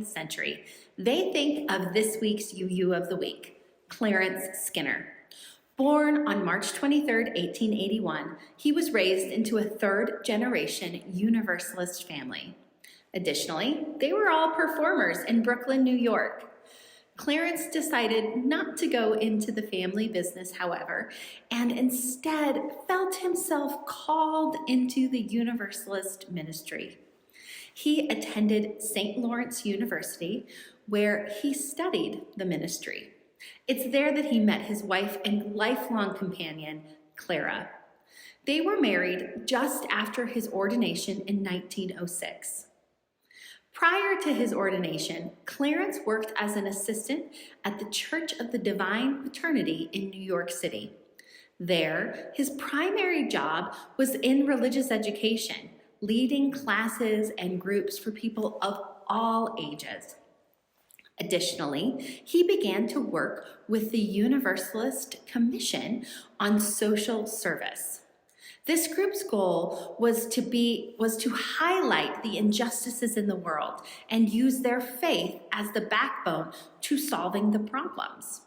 20th century, they think of this week's UU of the Week, Clarence Skinner. Born on March 23, 1881, he was raised into a third-generation Universalist family. Additionally, they were all performers in Brooklyn, New York. Clarence decided not to go into the family business, however, and instead felt himself called into the Universalist ministry. He attended St. Lawrence University, where he studied the ministry. It's there that he met his wife and lifelong companion, Clara. They were married just after his ordination in 1906. Prior to his ordination, Clarence worked as an assistant at the Church of the Divine Paternity in New York City. There, his primary job was in religious education, leading classes and groups for people of all ages. Additionally, he began to work with the Universalist Commission on Social Service. This group's goal was to highlight the injustices in the world and use their faith as the backbone to solving the problems.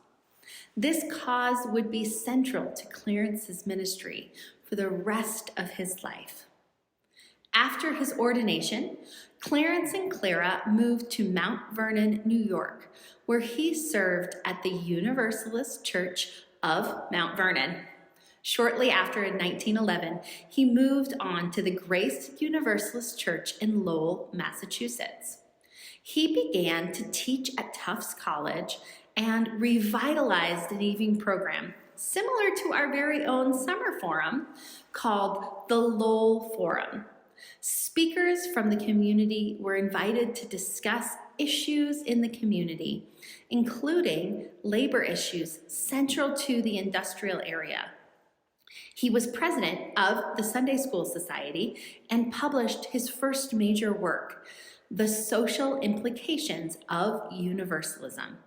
This cause would be central to Clarence's ministry for the rest of his life. After his ordination, Clarence and Clara moved to Mount Vernon, New York, where he served at the Universalist Church of Mount Vernon. Shortly after, in 1911, he moved on to the Grace Universalist Church in Lowell, Massachusetts. He began to teach at Tufts College and revitalized an evening program similar to our very own summer forum called the Lowell Forum. Speakers from the community were invited to discuss issues in the community, including labor issues central to the industrial area. He was president of the Sunday School Society and published his first major work, The Social Implications of Universalism.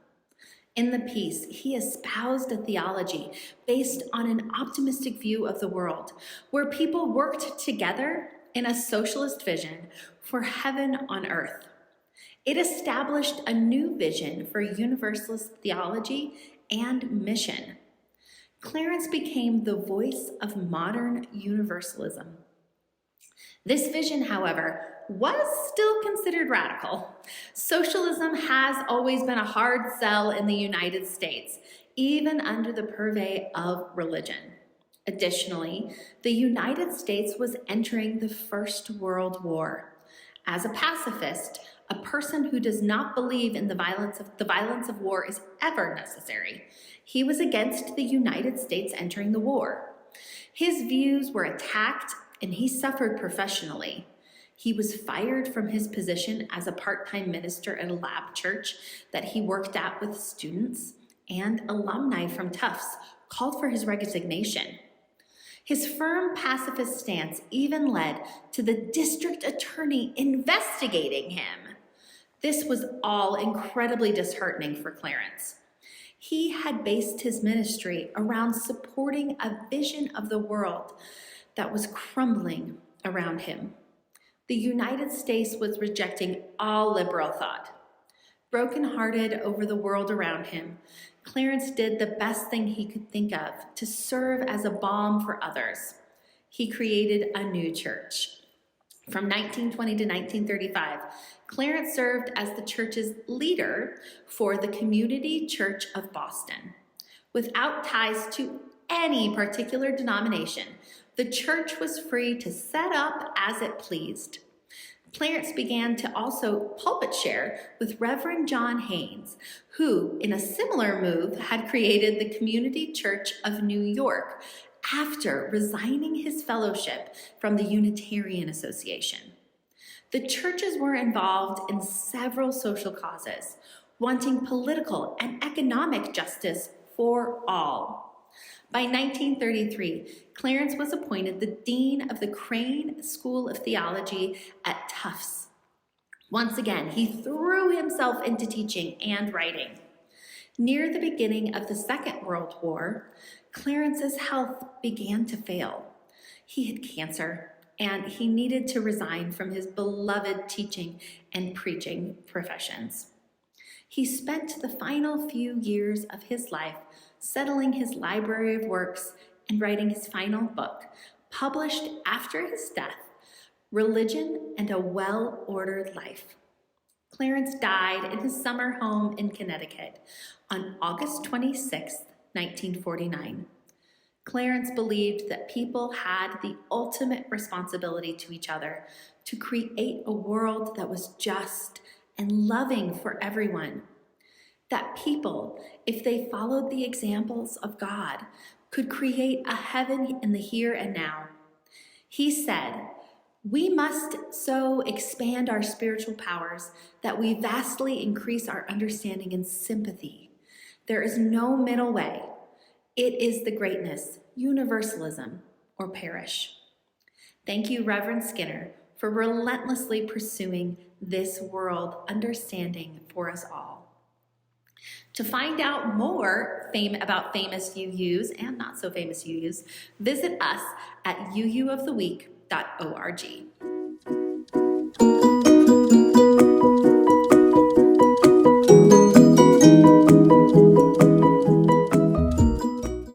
In the piece, he espoused a theology based on an optimistic view of the world, where people worked together in a socialist vision for heaven on earth. It established a new vision for Universalist theology and mission. Clarence became the voice of modern Universalism. This vision, however, was still considered radical. Socialism has always been a hard sell in the United States, even under the purvey of religion. Additionally, the United States was entering the First World War. As a pacifist, a person who does not believe in the violence of war is ever necessary, he was against the United States entering the war. His views were attacked and he suffered professionally. He was fired from his position as a part-time minister at a lab church that he worked at with students, and alumni from Tufts called for his resignation. His firm pacifist stance even led to the district attorney investigating him. This was all incredibly disheartening for Clarence. He had based his ministry around supporting a vision of the world that was crumbling around him. The United States was rejecting all liberal thought. Brokenhearted over the world around him, Clarence did the best thing he could think of to serve as a balm for others. He created a new church. From 1920 to 1935, Clarence served as the church's leader for the Community Church of Boston. Without ties to any particular denomination, the church was free to set up as it pleased. Clarence began to also pulpit share with Reverend John Haynes, who, in a similar move, had created the Community Church of New York after resigning his fellowship from the Unitarian Association. The churches were involved in several social causes, wanting political and economic justice for all. By 1933, Clarence was appointed the Dean of the Crane School of Theology at Tufts. Once again, he threw himself into teaching and writing. Near the beginning of the Second World War, Clarence's health began to fail. He had cancer, and he needed to resign from his beloved teaching and preaching professions. He spent the final few years of his life settling his library of works and writing his final book, published after his death, Religion and a Well-Ordered Life. Clarence died in his summer home in Connecticut on August 26, 1949. Clarence believed that people had the ultimate responsibility to each other to create a world that was just and loving for everyone. That people, if they followed the examples of God, could create a heaven in the here and now. He said, "We must so expand our spiritual powers that we vastly increase our understanding and sympathy. There is no middle way. It is the greatness, universalism, or perish." Thank you, Reverend Skinner, for relentlessly pursuing this world understanding for us all. To find out more about famous UUs and not so famous UUs, visit us at uuoftheweek.org.